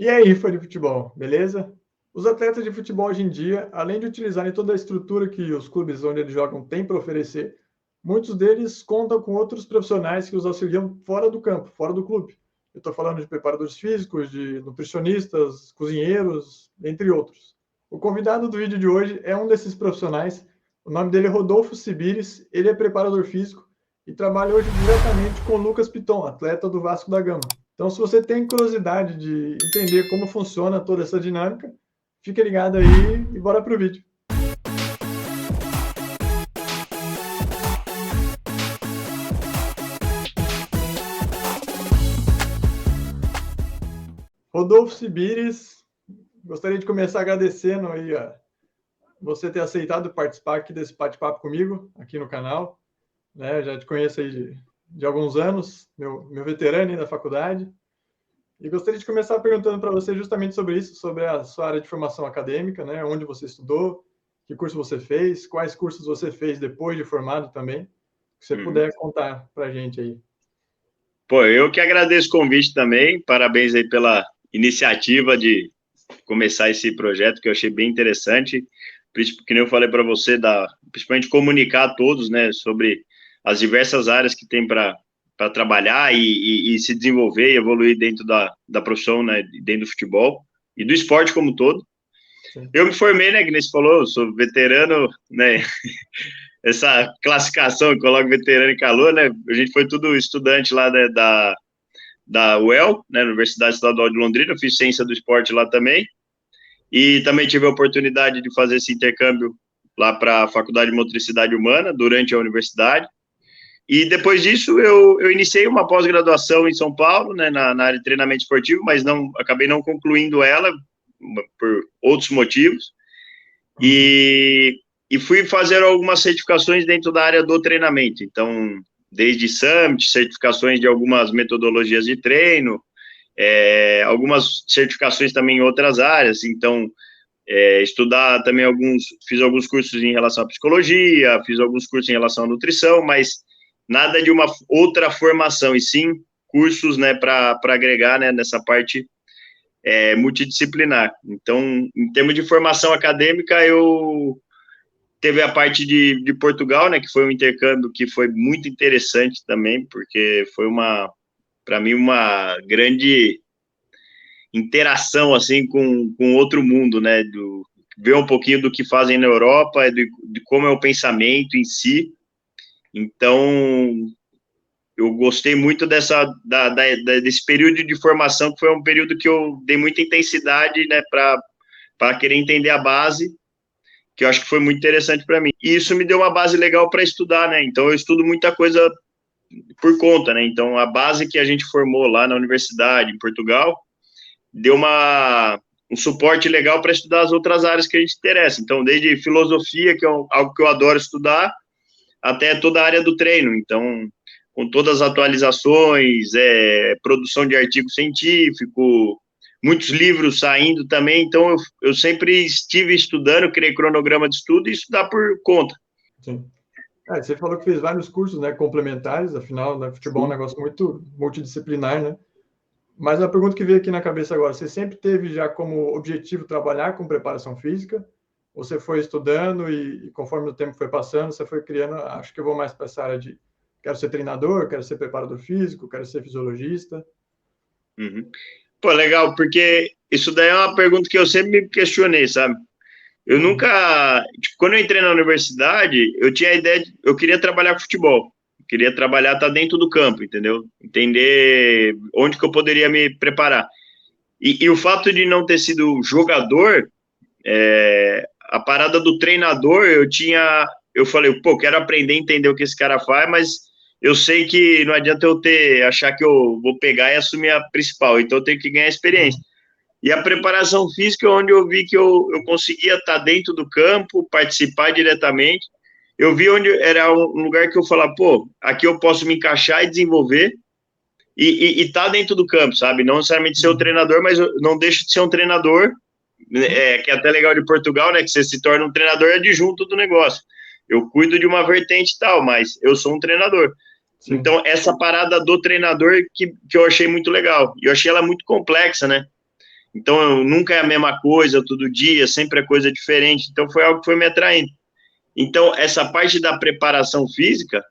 E aí, fã de futebol, beleza? Os atletas de futebol hoje em dia, além de utilizarem toda a estrutura que os clubes onde eles jogam têm para oferecer, muitos deles contam com outros profissionais que os auxiliam fora do campo, fora do clube. Eu estou falando de preparadores físicos, de nutricionistas, cozinheiros, entre outros. O convidado do vídeo de hoje é um desses profissionais. O nome dele é Rodolfo Sibires, ele é preparador físico e trabalha hoje diretamente com o Lucas Piton, atleta do Vasco da Gama. Então, se você tem curiosidade de entender como funciona toda essa dinâmica, fica ligado aí e bora pro vídeo. Rodolfo Sibires, gostaria de começar agradecendo aí você ter aceitado participar aqui desse bate-papo comigo, aqui no canal. Né? Já te conheço aí de alguns anos, meu veterano aí da faculdade. E gostaria de começar perguntando para você justamente sobre isso, sobre a sua área de formação acadêmica, né? Onde você estudou, que curso você fez, quais cursos você fez depois de formado também, se você puder contar para a gente aí. Pô, eu que agradeço o convite também, parabéns aí pela iniciativa de começar esse projeto, que eu achei bem interessante, que nem eu falei para você, principalmente comunicar a todos, né, sobre as diversas áreas que tem para trabalhar e se desenvolver e evoluir dentro da profissão, né, dentro do futebol e do esporte como um todo. Sim. Eu me formei, né, que nem você falou, eu sou veterano, né, essa classificação que coloca veterano e calor, né, a gente foi tudo estudante lá, né, da UEL, né, Universidade Estadual de Londrina, eu fiz ciência do esporte lá também, e também tive a oportunidade de fazer esse intercâmbio lá para a Faculdade de Motricidade Humana, durante a universidade, e depois disso eu iniciei uma pós-graduação em São Paulo, né, na área de treinamento esportivo, mas acabei não concluindo ela, por outros motivos, e fui fazer algumas certificações dentro da área do treinamento, então, desde Summit, certificações de algumas metodologias de treino, algumas certificações também em outras áreas, então, estudar também fiz alguns cursos em relação à psicologia, fiz alguns cursos em relação à nutrição, mas nada de uma outra formação, e sim cursos, né, para agregar, né, nessa parte multidisciplinar. Então, em termos de formação acadêmica, eu teve a parte de Portugal, né, que foi um intercâmbio que foi muito interessante também, porque foi para mim, uma grande interação, assim, com outro mundo, né, ver um pouquinho do que fazem na Europa, de como é o pensamento em si. Então, eu gostei muito desse período de formação, que foi um período que eu dei muita intensidade, né, para querer entender a base, que eu acho que foi muito interessante para mim. E isso me deu uma base legal para estudar, né? Então, eu estudo muita coisa por conta, né? Então, a base que a gente formou lá na universidade, em Portugal, deu um suporte legal para estudar as outras áreas que a gente interessa. Então, desde filosofia, que é algo que eu adoro estudar, até toda a área do treino. Então, com todas as atualizações, produção de artigo científico, muitos livros saindo também. Então, eu sempre estive estudando, criei cronograma de estudo e estudar por conta. Sim. Você falou que fez vários cursos, né, complementares, afinal, né, futebol é um negócio muito multidisciplinar, né? Mas a pergunta que veio aqui na cabeça agora, você sempre teve já como objetivo trabalhar com preparação física? Ou você foi estudando e conforme o tempo foi passando, você foi criando, acho que eu vou mais para essa área de quero ser treinador, quero ser preparador físico, quero ser fisiologista? Uhum. Pô, legal, porque isso daí é uma pergunta que eu sempre me questionei, sabe? Eu nunca, tipo, quando eu entrei na universidade, eu tinha a ideia eu queria trabalhar com futebol, eu queria trabalhar, tá dentro do campo, entendeu? Entender onde que eu poderia me preparar. E o fato de não ter sido jogador, a parada do treinador, eu falei, pô, quero aprender a entender o que esse cara faz, mas eu sei que não adianta achar que eu vou pegar e assumir a principal, então eu tenho que ganhar experiência. E a preparação física é onde eu vi que eu conseguia estar dentro do campo, participar diretamente. Eu vi onde era um lugar que eu falava, pô, aqui eu posso me encaixar e desenvolver e estar dentro do campo, sabe? Não necessariamente ser o treinador, mas eu não deixo de ser um treinador, que é até legal de Portugal, né? Que você se torna um treinador adjunto do negócio. Eu cuido de uma vertente e tal, mas eu sou um treinador. Sim. Então, essa parada do treinador que eu achei muito legal. E eu achei ela muito complexa, né? Então, nunca é a mesma coisa, todo dia, sempre é coisa diferente. Então, foi algo que foi me atraindo. Então, essa parte da preparação física,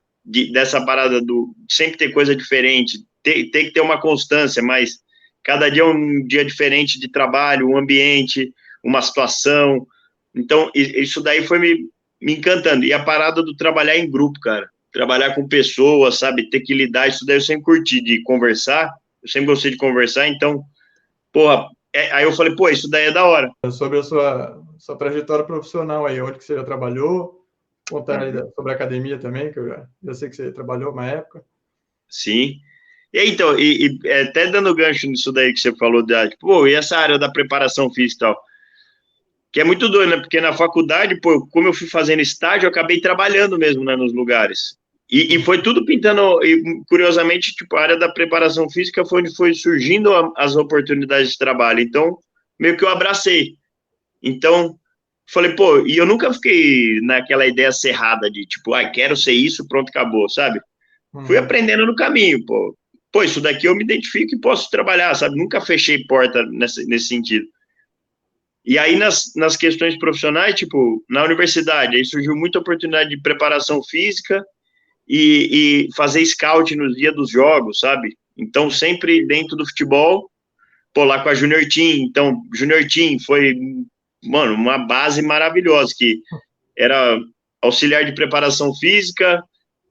dessa parada do sempre ter coisa diferente, ter que ter uma constância, mas cada dia é um dia diferente de trabalho, um ambiente, uma situação. Então, isso daí foi me encantando. E a parada do trabalhar em grupo, cara. Trabalhar com pessoas, sabe? Ter que lidar, isso daí eu sempre curti de conversar. Eu sempre gostei de conversar, então, porra, aí eu falei, pô, isso daí é da hora. Sobre a sua trajetória profissional aí, onde que você já trabalhou, contar aí sobre a academia também, que eu já sei que você trabalhou uma época. Sim. E aí, então, até dando gancho nisso daí que você falou, tipo, pô, e essa área da preparação física e tal, que é muito doido, né? Porque na faculdade, pô, como eu fui fazendo estágio, eu acabei trabalhando mesmo, né, nos lugares. E foi tudo pintando, e curiosamente, tipo, a área da preparação física foi onde foi surgindo as oportunidades de trabalho. Então, meio que eu abracei. Então, falei, pô, e eu nunca fiquei naquela ideia cerrada de, tipo, quero ser isso, pronto, acabou, sabe? Fui aprendendo no caminho, pô. Pô, isso daqui eu me identifico e posso trabalhar, sabe? Nunca fechei porta nesse sentido. E aí, nas questões profissionais, tipo, na universidade, aí surgiu muita oportunidade de preparação física e fazer scout nos dias dos jogos, sabe? Então, sempre dentro do futebol, pô, lá com a Junior Team. Então, Junior Team foi, mano, uma base maravilhosa, que era auxiliar de preparação física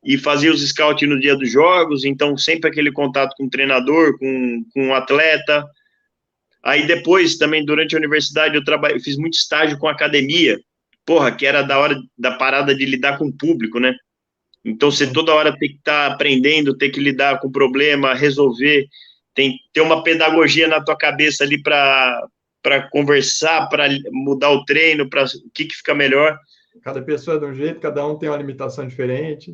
e fazia os scouts no dia dos jogos, então sempre aquele contato com o treinador, com o atleta. Aí depois, também, durante a universidade, eu fiz muito estágio com academia, porra, que era da hora da parada de lidar com o público, né? Então, você toda hora tem que estar aprendendo, tem que lidar com o problema, resolver, tem que ter uma pedagogia na tua cabeça ali para conversar, para mudar o treino, para o que fica melhor. Cada pessoa é de um jeito, cada um tem uma limitação diferente.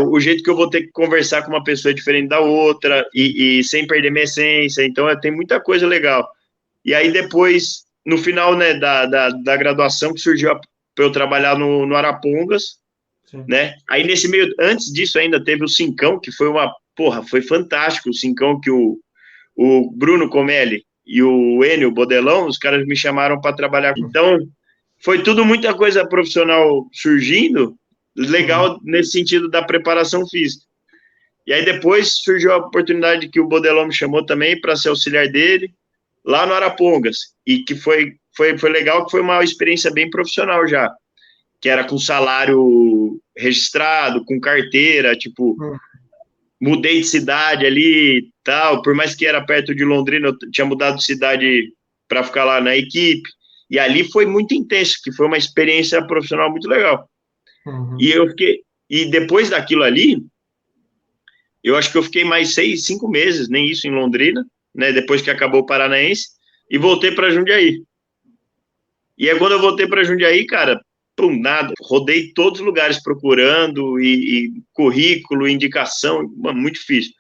O jeito que eu vou ter que conversar com uma pessoa é diferente da outra, e sem perder minha essência. Então, tem muita coisa legal. E aí, depois, no final, né, da graduação, que surgiu para eu trabalhar no Arapongas, né? Aí, nesse meio, antes disso, ainda teve o Cincão, que foi foi fantástico. O Cincão que o Bruno Comelli e o Enio Bodelão, os caras me chamaram para trabalhar. Então, foi tudo muita coisa profissional surgindo, legal nesse sentido da preparação física. E aí depois surgiu a oportunidade que o Bodelão me chamou também para ser auxiliar dele, lá no Arapongas, e que foi legal, que foi uma experiência bem profissional já, que era com salário registrado, com carteira, tipo, mudei de cidade ali, tal, por mais que era perto de Londrina, eu tinha mudado de cidade para ficar lá na equipe, e ali foi muito intenso, que foi uma experiência profissional muito legal. E depois daquilo ali, eu acho que eu fiquei mais 5 meses, nem isso, em Londrina, né, depois que acabou o Paranaense, e voltei para Jundiaí. E aí, quando eu voltei para Jundiaí, cara, nada, rodei todos os lugares procurando, e currículo, indicação, mano, muito difícil.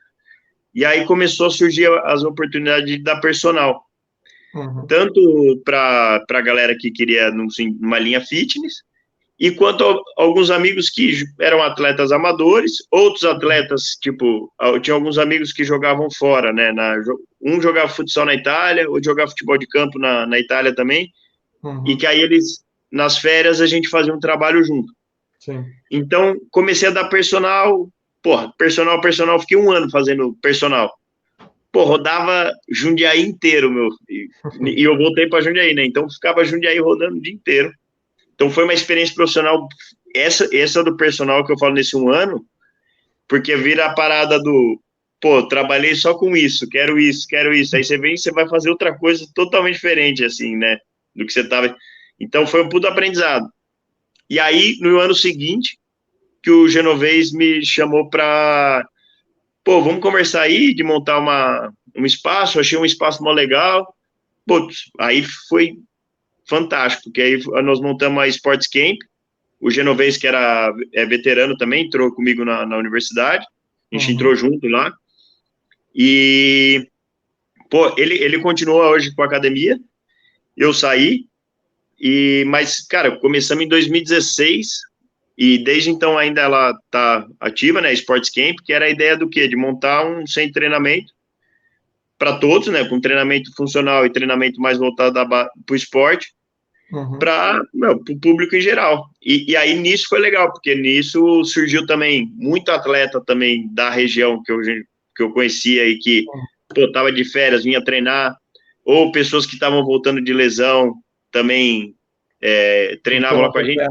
E aí começou a surgir as oportunidades da personal. Tanto para a galera que queria uma linha fitness, e quanto a alguns amigos que eram atletas amadores, outros atletas, tipo, eu tinha alguns amigos que jogavam fora, né? Um jogava futsal na Itália, outro jogava futebol de campo na Itália também, e que aí nas férias, a gente fazia um trabalho junto. Sim. Então, comecei a dar personal, personal, fiquei 1 ano fazendo personal. Rodava Jundiaí inteiro, meu, e eu voltei para Jundiaí, né? Então, ficava Jundiaí rodando o dia inteiro. Então, foi uma experiência profissional, essa do personal que eu falo nesse 1 ano, porque vira a parada do, trabalhei só com isso, quero isso. Aí você vem e você vai fazer outra coisa totalmente diferente, assim, né, do que você estava. Então, foi um puto aprendizado. E aí, no ano seguinte, que o Genovez me chamou para, vamos conversar aí, de montar um espaço, achei um espaço mó legal. Aí foi fantástico, porque aí nós montamos a Sports Camp, o Genovez, que era veterano também, entrou comigo na universidade, a gente entrou junto lá, e, ele continua hoje com a academia, eu saí, mas, cara, começamos em 2016, e desde então ainda ela tá ativa, né, Sports Camp, que era a ideia do quê? De montar um centro de treinamento, para todos, né, com treinamento funcional e treinamento mais voltado para o esporte, para o público em geral. E aí nisso foi legal, porque nisso surgiu também muito atleta também da região que eu conhecia e que estava de férias, vinha treinar, ou pessoas que estavam voltando de lesão também treinavam lá com a gente.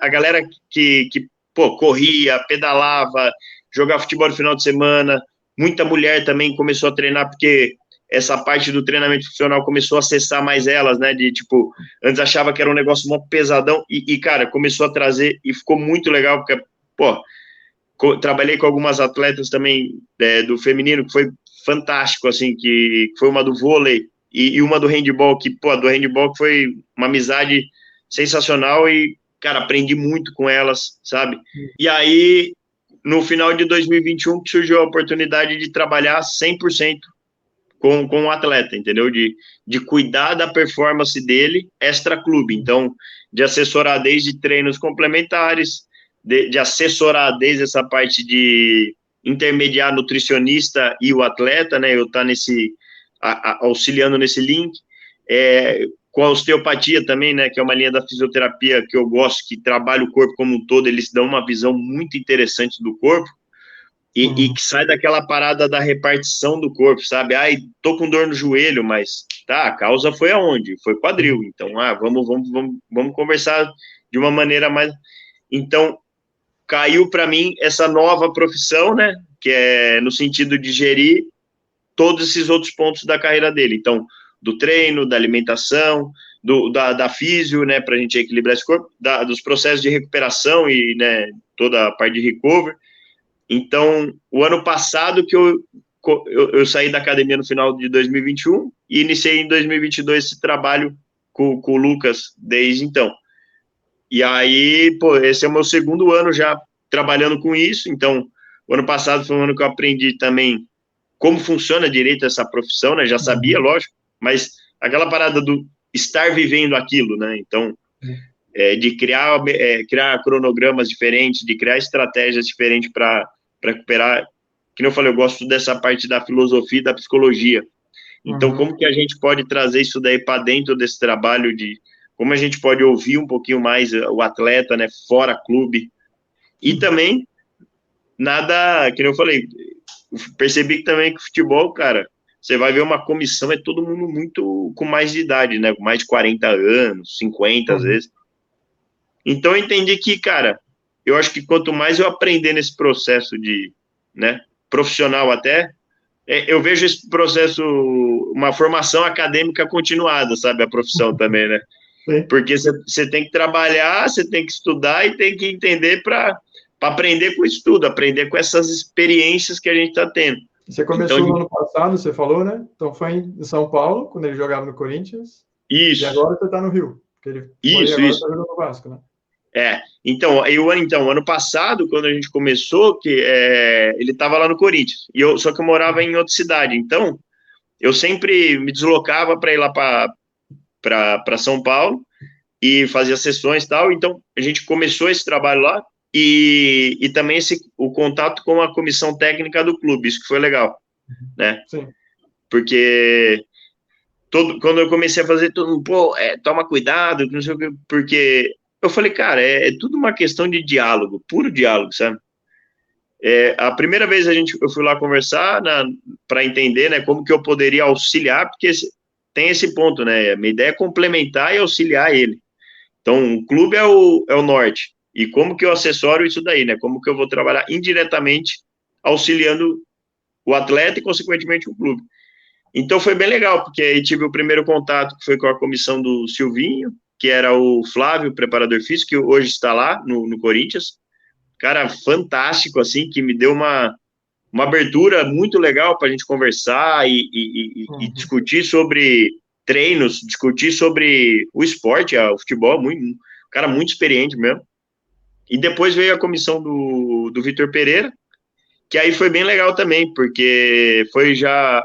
A galera que pô, corria, pedalava, jogava futebol no final de semana, muita mulher também começou a treinar, porque essa parte do treinamento funcional começou a acessar mais elas, né, de, tipo, antes achava que era um negócio mó pesadão, cara, começou a trazer, e ficou muito legal, porque, pô, trabalhei com algumas atletas também do feminino, que foi fantástico, assim, que foi uma do vôlei e uma do handball, que, pô, do handball foi uma amizade sensacional e, cara, aprendi muito com elas, sabe? E aí, no final de 2021, que surgiu a oportunidade de trabalhar 100% com o atleta, entendeu? De cuidar da performance dele extra-clube. Então, de assessorar desde treinos complementares, de assessorar desde essa parte de intermediar nutricionista e o atleta, né? Eu estar auxiliando nesse link. Com a osteopatia também, né? Que é uma linha da fisioterapia que eu gosto, que trabalha o corpo como um todo, eles dão uma visão muito interessante do corpo. E que sai daquela parada da repartição do corpo, sabe? Ai, tô com dor no joelho, mas tá, a causa foi aonde? Foi quadril. Então, vamos conversar de uma maneira mais. Então, caiu para mim essa nova profissão, né? Que é no sentido de gerir todos esses outros pontos da carreira dele. Então, do treino, da alimentação, da físio, né? Para a gente equilibrar esse corpo, dos processos de recuperação e, né, toda a parte de recovery. Então, o ano passado que eu saí da academia no final de 2021 e iniciei em 2022 esse trabalho com o Lucas desde então. E aí, pô, esse é o meu segundo ano já trabalhando com isso. Então, o ano passado foi um ano que eu aprendi também como funciona direito essa profissão, né? Já sabia, lógico, mas aquela parada do estar vivendo aquilo, né? Então, de criar cronogramas diferentes, de criar estratégias diferentes para recuperar. Que nem eu falei, eu gosto dessa parte da filosofia e da psicologia. Então, como que a gente pode trazer isso daí para dentro desse trabalho de como a gente pode ouvir um pouquinho mais o atleta, né, fora clube. E também, nada, que nem eu falei, percebi que também que o futebol, cara, você vai ver uma comissão, é todo mundo muito com mais de idade, né, com mais de 40 anos, 50 às vezes. Então, eu entendi que, cara, eu acho que quanto mais eu aprender nesse processo de, né, profissional até, eu vejo esse processo, uma formação acadêmica continuada, sabe, a profissão também, né? Porque você tem que trabalhar, você tem que estudar e tem que entender para aprender com o estudo, aprender com essas experiências que a gente está tendo. Você começou no ano passado, você falou, né? Então foi em São Paulo, quando ele jogava no Corinthians. Isso. E agora você está no Rio, porque ele foi agora está jogando no Vasco, né? Então, ano passado, quando a gente começou, que ele estava lá no Corinthians, só que eu morava em outra cidade, então eu sempre me deslocava para ir lá para São Paulo e fazia sessões e tal, então a gente começou esse trabalho lá e também o contato com a comissão técnica do clube, isso que foi legal, né? Sim. Porque quando eu comecei a fazer, todo mundo, pô, toma cuidado, não sei o que, porque eu falei, cara, é tudo uma questão de diálogo, puro diálogo, sabe? A primeira vez eu fui lá conversar para entender, né, como que eu poderia auxiliar, porque tem esse ponto, né? A minha ideia é complementar e auxiliar ele. Então, o clube é o norte. E como que eu assessoro isso daí, né? Como que eu vou trabalhar indiretamente auxiliando o atleta e, consequentemente, o clube. Então, foi bem legal, porque aí tive o primeiro contato, que foi com a comissão do Silvinho, que era o Flávio, preparador físico, que hoje está lá no Corinthians. Cara, fantástico, assim, que me deu uma abertura muito legal para a gente conversar e discutir sobre treinos, discutir sobre o esporte, o futebol, um cara muito experiente mesmo. E depois veio a comissão do Vitor Pereira, que aí foi bem legal também, porque foi já...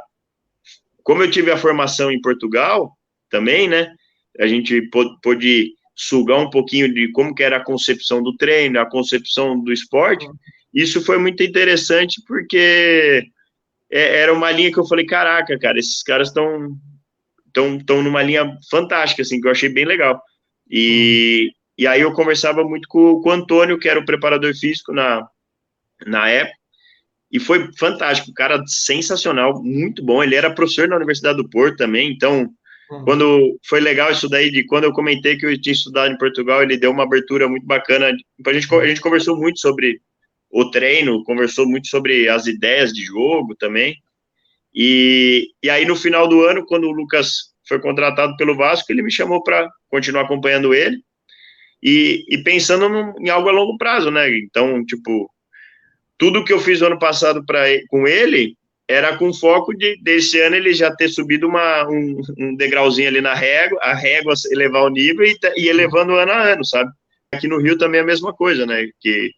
Como eu tive a formação em Portugal também, né, a gente pôde sugar um pouquinho de como que era a concepção do treino, a concepção do esporte. Isso foi muito interessante, porque era uma linha que eu falei, caraca, cara, esses caras estão numa linha fantástica, assim, que eu achei bem legal. E aí eu conversava muito com o Antônio, que era o preparador físico na época, e foi fantástico, cara sensacional, muito bom. Ele era professor na Universidade do Porto também, então, quando foi legal isso daí, de quando eu comentei que eu tinha estudado em Portugal, ele deu uma abertura muito bacana. A gente conversou muito sobre o treino, conversou muito sobre as ideias de jogo também. E aí, no final do ano, quando o Lucas foi contratado pelo Vasco, ele me chamou para continuar acompanhando ele e pensando em algo a longo prazo, né? Então, tipo, tudo que eu fiz no ano passado com ele era com foco desse ano ele já ter subido um degrauzinho ali na régua, a régua elevar o nível e elevando ano a ano, sabe? Aqui no Rio também é a mesma coisa, né? Que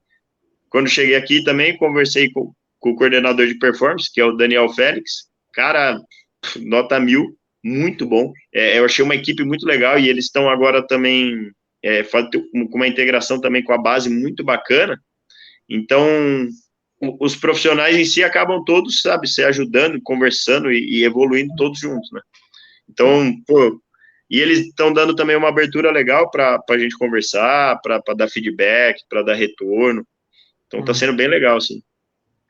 quando cheguei aqui também conversei com o coordenador de performance, que é o Daniel Félix, cara, nota 1000, muito bom. Eu achei uma equipe muito legal e eles estão agora também com uma integração também com a base muito bacana. Então, os profissionais em si acabam todos, sabe, se ajudando, conversando e evoluindo todos juntos, né? Então, pô, e eles estão dando também uma abertura legal para a gente conversar, para dar feedback, para dar retorno. Então, tá sendo bem legal, assim.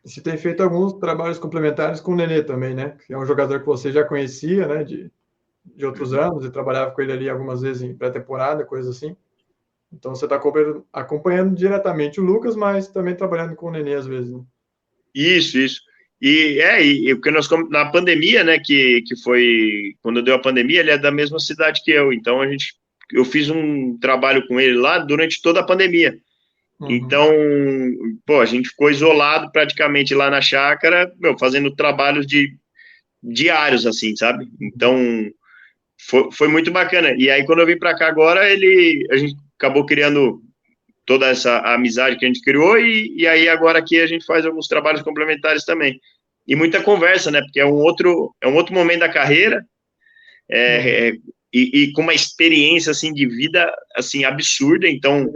Você tem feito alguns trabalhos complementares com o Nenê também, né? Que é um jogador que você já conhecia, né? De outros anos, e trabalhava com ele ali algumas vezes em pré-temporada, coisa assim. Então você está acompanhando diretamente o Lucas, mas também trabalhando com o Nenê às vezes, né? Isso. E porque na pandemia, né, que foi, quando deu a pandemia, ele é da mesma cidade que eu, então eu fiz um trabalho com ele lá durante toda a pandemia. Então, pô, a gente ficou isolado praticamente lá na chácara, fazendo trabalhos diários, assim, sabe? Então, foi muito bacana. E aí, quando eu vim para cá agora, a gente acabou criando toda essa amizade que a gente criou, e aí agora aqui a gente faz alguns trabalhos complementares também. E muita conversa, né? Porque é um outro momento da carreira, e com uma experiência, assim, de vida, assim, absurda. Então,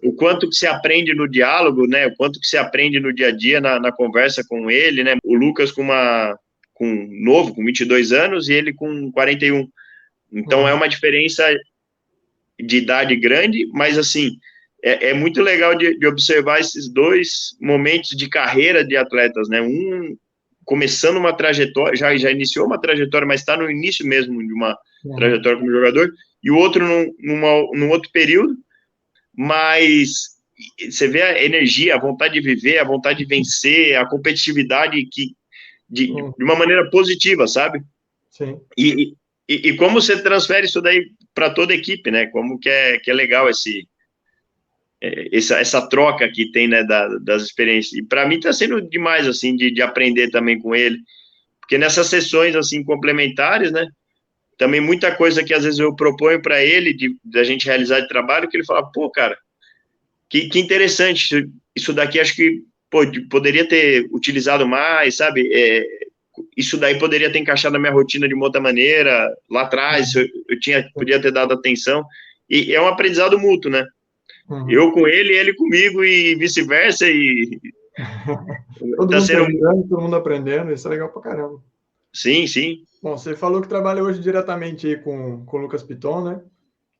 o quanto que se aprende no diálogo, né? O quanto que se aprende no dia a dia, na conversa com ele, né? O Lucas com 22 anos, e ele com 41. Então, é uma diferença de idade grande, mas, assim, é muito legal de observar esses dois momentos de carreira de atletas, né? Um começando uma trajetória, já iniciou uma trajetória, mas está no início mesmo de uma trajetória como jogador, e o outro num outro período, mas você vê a energia, a vontade de viver, a vontade de vencer, a competitividade de uma maneira positiva, sabe? Sim. E como você transfere isso daí para toda a equipe, né? Como que é legal essa troca que tem, né, das experiências. E para mim está sendo demais, assim, de aprender também com ele, porque nessas sessões, assim, complementares, né, também muita coisa que às vezes eu proponho para ele, da gente realizar de trabalho, que ele fala, pô, cara, que interessante, isso daqui acho que poderia ter utilizado mais, sabe, isso daí poderia ter encaixado na minha rotina de uma outra maneira, lá atrás, podia ter dado atenção, e é um aprendizado mútuo, né? Eu com ele comigo e vice-versa, e todo tá mundo sendo... ajudando, todo mundo aprendendo, isso é legal pra caramba. Sim. Bom, você falou que trabalha hoje diretamente aí com o Lucas Piton, né?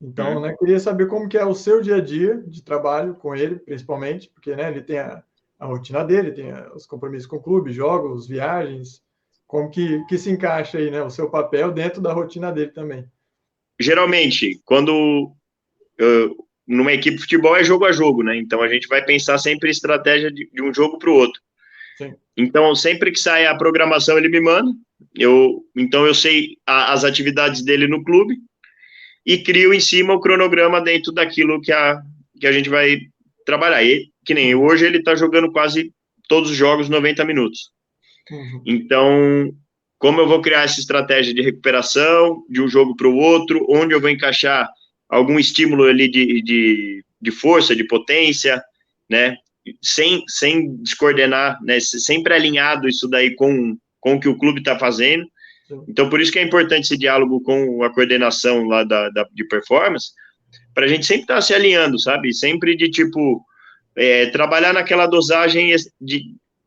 Então, né, queria saber como que é o seu dia a dia de trabalho com ele, principalmente, porque, né, ele tem a rotina dele, tem os compromissos com o clube, jogos, viagens, como que se encaixa aí, né, o seu papel dentro da rotina dele também. Geralmente, quando numa equipe de futebol é jogo a jogo, né? Então a gente vai pensar sempre em estratégia de um jogo para o outro. Sim. Então, sempre que sai a programação, ele me manda. Então eu sei as atividades dele no clube e crio em cima o cronograma dentro daquilo que a gente vai trabalhar. Que nem hoje ele está jogando quase todos os jogos 90 minutos. Então, como eu vou criar essa estratégia de recuperação de um jogo para o outro, onde eu vou encaixar algum estímulo ali de força, de potência, né? Sem descoordenar, né? Sempre alinhado isso daí com o que o clube está fazendo. Então, por isso que é importante esse diálogo com a coordenação lá de performance, para a gente sempre estar se alinhando, sabe? Sempre de, tipo, trabalhar naquela dosagem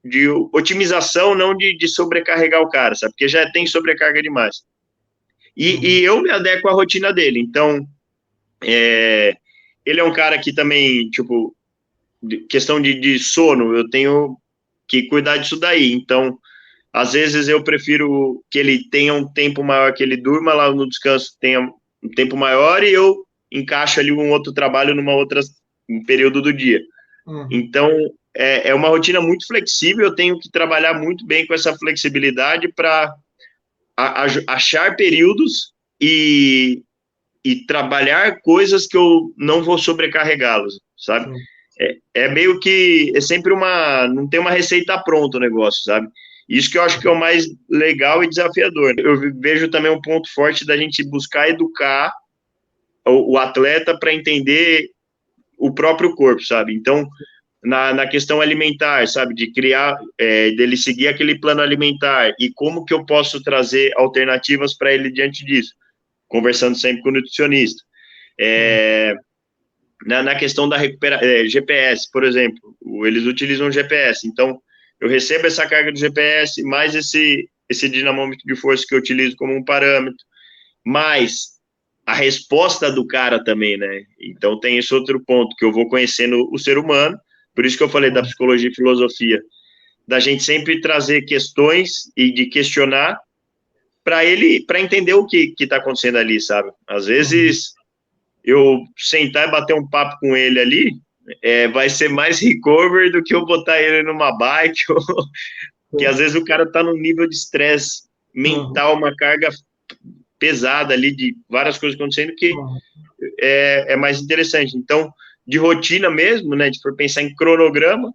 de otimização, não de sobrecarregar o cara, sabe? Porque já tem sobrecarga demais. E eu me adequo à rotina dele. Então, ele é um cara que também, tipo, questão de sono, eu tenho que cuidar disso daí. Então, às vezes eu prefiro que ele tenha um tempo maior, que ele durma lá no descanso, tenha um tempo maior, e eu encaixo ali um outro trabalho um período do dia. Então, é uma rotina muito flexível, eu tenho que trabalhar muito bem com essa flexibilidade para achar períodos e trabalhar coisas que eu não vou sobrecarregá-los, sabe? É meio que, é sempre não tem uma receita pronta o negócio, sabe? Isso que eu acho que é o mais legal e desafiador. Eu vejo também um ponto forte da gente buscar educar o atleta para entender o próprio corpo, sabe? Então, na questão alimentar, sabe? De criar, dele seguir aquele plano alimentar e como que eu posso trazer alternativas para ele diante disso, conversando sempre com o nutricionista. Na questão da GPS, por exemplo, eles utilizam GPS, então eu recebo essa carga do GPS, mais esse dinamômetro de força que eu utilizo como um parâmetro, mais a resposta do cara também, né? Então tem esse outro ponto, que eu vou conhecendo o ser humano, por isso que eu falei da psicologia e filosofia, da gente sempre trazer questões e de questionar para entender o que está acontecendo ali, sabe? Às vezes eu sentar e bater um papo com ele ali, vai ser mais recover do que eu botar ele numa bike, que às vezes o cara tá num nível de estresse mental, uma carga pesada ali de várias coisas acontecendo que é mais interessante. Então, de rotina mesmo, né, de for pensar em cronograma,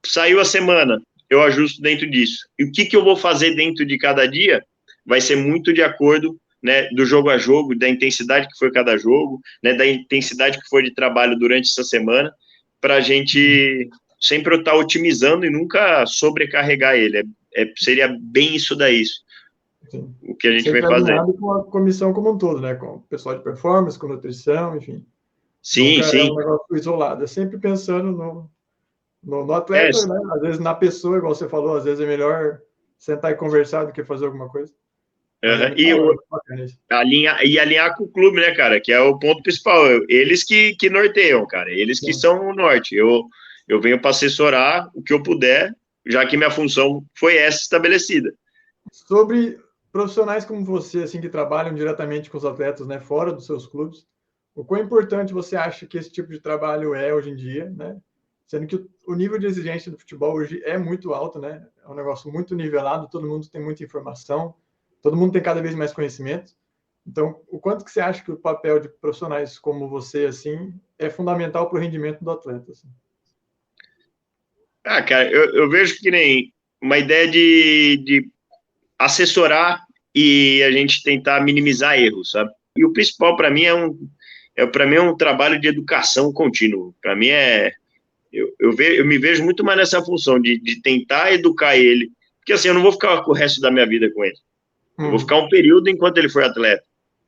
saiu a semana, eu ajusto dentro disso. E o que eu vou fazer dentro de cada dia vai ser muito de acordo, né, do jogo a jogo, da intensidade que foi cada jogo, né, da intensidade que foi de trabalho durante essa semana, para a gente sempre estar otimizando e nunca sobrecarregar ele. Seria bem isso daí, o que a gente sempre vem fazer. alinhado com a comissão como um todo, né, com o pessoal de performance, com nutrição, enfim. Sim, nunca sim. É um negócio isolado, é sempre pensando no atleta, né? Às vezes na pessoa, igual você falou, às vezes é melhor sentar e conversar do que fazer alguma coisa. Alinhar com o clube, né, cara, que é o ponto principal. Eles que norteiam, cara, eles que são o norte. Eu venho para assessorar o que eu puder, já que minha função foi essa estabelecida. Sobre profissionais como você, assim, que trabalham diretamente com os atletas, né, fora dos seus clubes, o quão importante você acha que esse tipo de trabalho é hoje em dia, né? Sendo que o nível de exigência do futebol hoje é muito alto, né? É um negócio muito nivelado, todo mundo tem muita informação, todo mundo tem cada vez mais conhecimento. Então, o quanto que você acha que o papel de profissionais como você, assim, é fundamental para o rendimento do atleta? Assim? Cara, eu vejo que nem uma ideia de assessorar e a gente tentar minimizar erros, sabe? E o principal para mim é um trabalho de educação contínuo. Para mim eu me vejo muito mais nessa função de tentar educar ele, porque assim, eu não vou ficar o resto da minha vida com ele. Eu vou ficar um período enquanto ele for atleta.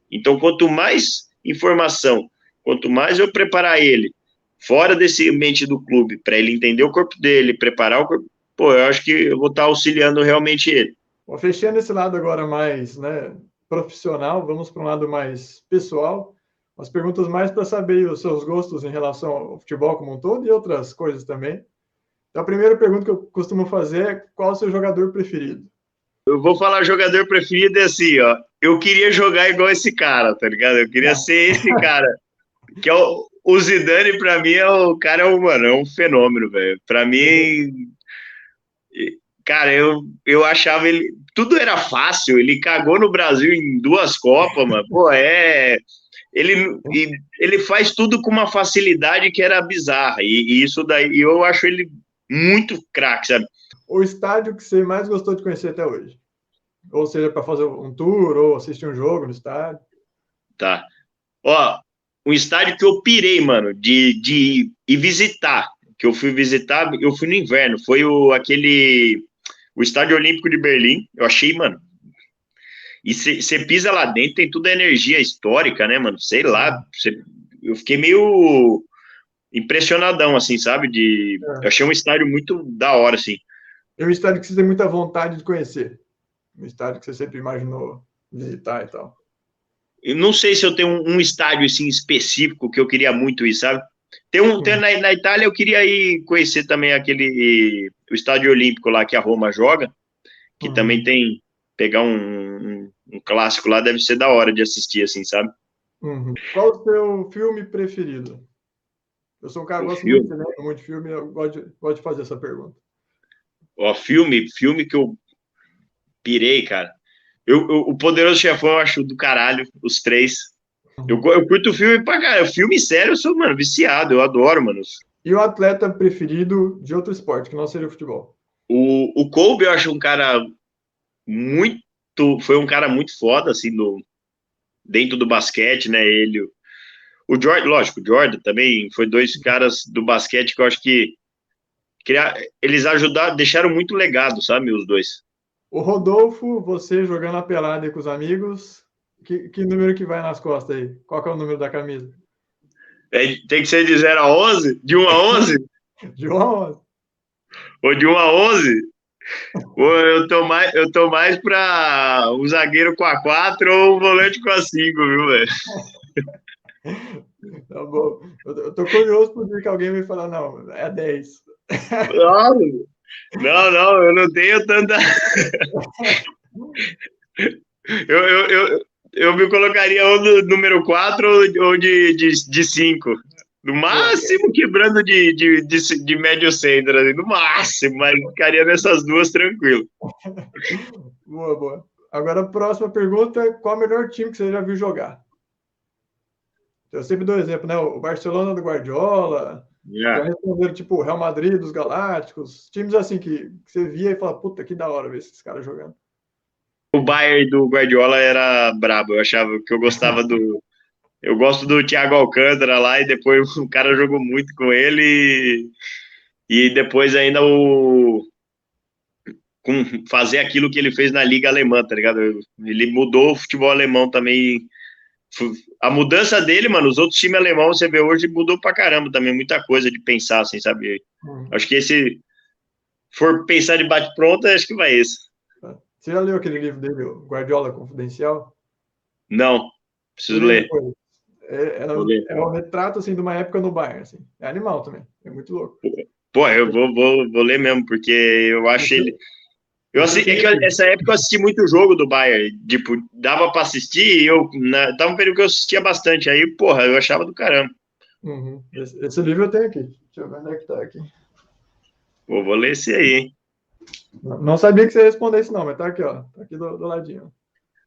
Então, quanto mais informação, quanto mais eu preparar ele fora desse ambiente do clube, para ele entender o corpo dele, preparar o corpo, eu acho que eu vou estar auxiliando realmente ele. Bom, fechando esse lado agora mais, né, profissional, vamos para um lado mais pessoal. Umas perguntas mais para saber os seus gostos em relação ao futebol como um todo e outras coisas também. Então, a primeira pergunta que eu costumo fazer é: qual é o seu jogador preferido? Eu vou falar jogador preferido assim, ó. Eu queria jogar igual esse cara, tá ligado? Eu queria ser esse cara. Que é o Zidane, pra mim, mano, é um fenômeno, velho. Pra mim, cara, eu achava ele. Tudo era fácil, ele cagou no Brasil em 2 Copas, mano. Ele faz tudo com uma facilidade que era bizarra. E isso daí, eu acho ele muito craque, sabe? O estádio que você mais gostou de conhecer até hoje? Ou seja, para fazer um tour ou assistir um jogo no estádio? Tá. Ó, um estádio que eu pirei, mano, de ir visitar. Que eu fui visitar, eu fui no inverno. Foi o Estádio Olímpico de Berlim. Eu achei, mano. E você pisa lá dentro, tem toda a energia histórica, né, mano? Sei lá. Eu fiquei meio impressionadão, assim, sabe? Eu achei um estádio muito da hora, assim. É um estádio que você tem muita vontade de conhecer. Um estádio que você sempre imaginou visitar e tal. Eu não sei se eu tenho um estádio assim específico que eu queria muito ir, sabe? Na Itália eu queria ir conhecer também o estádio olímpico lá que a Roma joga, que também tem, pegar um clássico lá deve ser da hora de assistir, assim, sabe? Qual o seu filme preferido? Eu sou um cara que gosta muito de cinema, muito de filme, eu gosto de fazer essa pergunta. Ó, filme que eu pirei, cara. O Poderoso Chefão eu acho do caralho, os três. Eu curto filme pra caralho. Filme sério, eu sou, mano, viciado, eu adoro, mano. E o atleta preferido de outro esporte, que não seja futebol? O Kobe eu acho um cara muito. Foi um cara muito foda, assim, dentro do basquete, né? O Jordan, lógico, o Jordan também foi dois caras do basquete que eu acho que eles ajudaram, deixaram muito legado, sabe, os dois. O Rodolfo, você jogando a pelada aí com os amigos, que número que vai nas costas aí? Qual que é o número da camisa? Tem que ser de 0 a 11? De 1 a 11? De 1 a 11. Ou de 1 a 11? Ou eu tô mais pra um zagueiro com a 4 ou um volante com a 5, viu, velho? Tá bom. Eu tô curioso por ver que alguém vai falar, não, é 10. Não, eu não tenho tanta. Eu me colocaria ou no número 4 ou de 5. No máximo quebrando de médio centro, assim, no máximo, mas ficaria nessas duas tranquilo. Boa. Agora a próxima pergunta: qual o melhor time que você já viu jogar? Eu sempre dou exemplo, né? O Barcelona do Guardiola, já responderam tipo o Real Madrid dos Galácticos, times assim que você via e falava, puta, que da hora ver esses caras jogando. O Bayern do Guardiola era brabo, eu achava que eu gostava do. Eu gosto do Thiago Alcântara lá, e depois o cara jogou muito com ele, e depois ainda com fazer aquilo que ele fez na Liga Alemã, tá ligado? Ele mudou o futebol alemão também. A mudança dele, mano, os outros times alemãos, você vê hoje, mudou pra caramba também, muita coisa de pensar, assim, sabe? Acho que for pensar de bate-pronto, acho que vai esse. Você já leu aquele livro dele, o Guardiola Confidencial? Não, preciso ler. É um retrato, assim, de uma época no Bayern, assim. É animal também, é muito louco. Pô, eu vou ler mesmo, porque eu acho ele... essa época eu assisti muito jogo do Bayern, tipo, dava pra assistir, tava um período que eu assistia bastante, aí, porra, eu achava do caramba. Esse livro eu tenho aqui, deixa eu ver onde é que tá aqui. Pô, vou ler esse aí, hein. Não sabia que você ia responder isso não, mas tá aqui, ó, tá aqui do ladinho.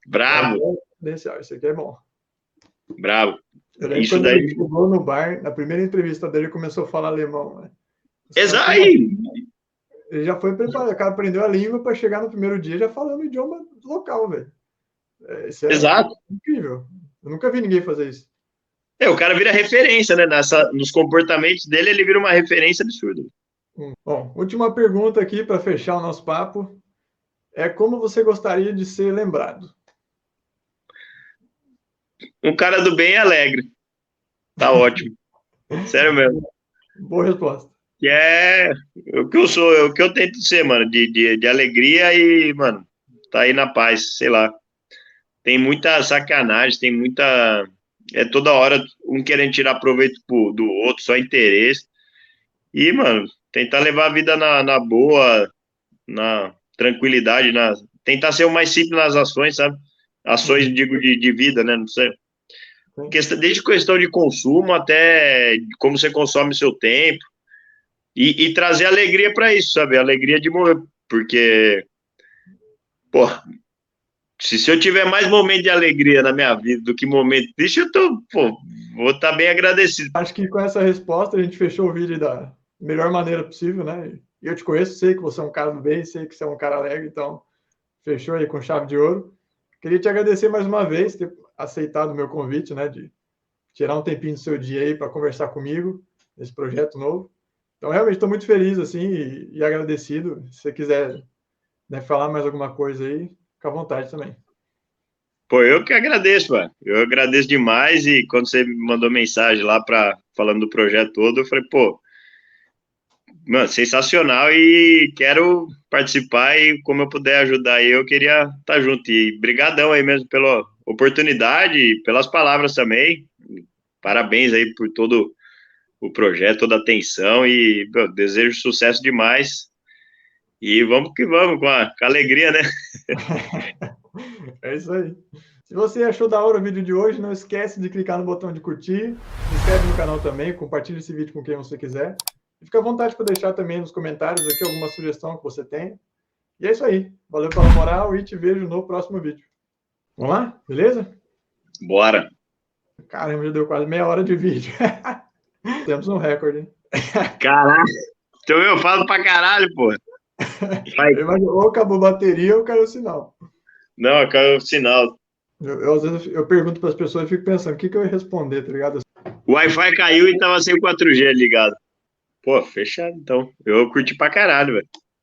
Bravo. Esse aqui é bom. Bravo. Eu lembro quando ele chegou no bar, na primeira entrevista dele, ele começou a falar alemão, né? Exato. Ele já foi preparado, o cara aprendeu a língua para chegar no primeiro dia já falando o idioma local, velho. Isso é Exato. Incrível. Eu nunca vi ninguém fazer isso. O cara vira referência, né? Nos comportamentos dele, ele vira uma referência absurda. Bom, última pergunta aqui para fechar o nosso papo. É como você gostaria de ser lembrado? Um cara do bem e alegre. Tá ótimo. Sério mesmo. Boa resposta. Que é o que eu sou, é o que eu tento ser, mano, de alegria e, mano, tá aí na paz, sei lá. Tem muita sacanagem, tem muita... É toda hora um querendo tirar proveito do outro, só interesse. E, mano, tentar levar a vida na boa, na tranquilidade, tentar ser o mais simples nas ações, sabe? Ações, digo, de vida, né? Não sei. Desde questão de consumo até como você consome seu tempo. E trazer alegria para isso, sabe? Alegria de morrer. Porque, pô, se eu tiver mais momento de alegria na minha vida do que momento triste, vou estar bem agradecido. Acho que com essa resposta a gente fechou o vídeo da melhor maneira possível, né? E eu te conheço, sei que você é um cara do bem, sei que você é um cara alegre, então fechou aí com chave de ouro. Queria te agradecer mais uma vez, ter aceitado o meu convite, né? De tirar um tempinho do seu dia aí para conversar comigo nesse projeto novo. Então, realmente estou muito feliz assim e agradecido. Se você quiser, né, falar mais alguma coisa aí, fica à vontade também. Pô, eu que agradeço, mano. Eu agradeço demais e quando você me mandou mensagem lá falando do projeto todo, eu falei, pô, mano, sensacional e quero participar e como eu puder ajudar aí, eu queria estar junto. E brigadão aí mesmo pela oportunidade e pelas palavras também. Parabéns aí por todo o projeto, toda a atenção e meu, desejo sucesso demais. E vamos que vamos, com a alegria, né? É isso aí. Se você achou da hora o vídeo de hoje, não esquece de clicar no botão de curtir, se inscreve no canal também, compartilhe esse vídeo com quem você quiser. E fica à vontade para deixar também nos comentários aqui alguma sugestão que você tem. E é isso aí. Valeu pela moral e te vejo no próximo vídeo. Vamos lá? Beleza? Bora. Caramba, já deu quase meia hora de vídeo. Temos um recorde, hein? Caralho. Então eu falo pra caralho, pô. Ou acabou a bateria ou caiu o sinal. Não, caiu o sinal. Às vezes eu pergunto para as pessoas e fico pensando, o que eu ia responder, tá ligado? O Wi-Fi caiu e tava sem 4G ligado. Pô, fechado então. Eu curti pra caralho, velho.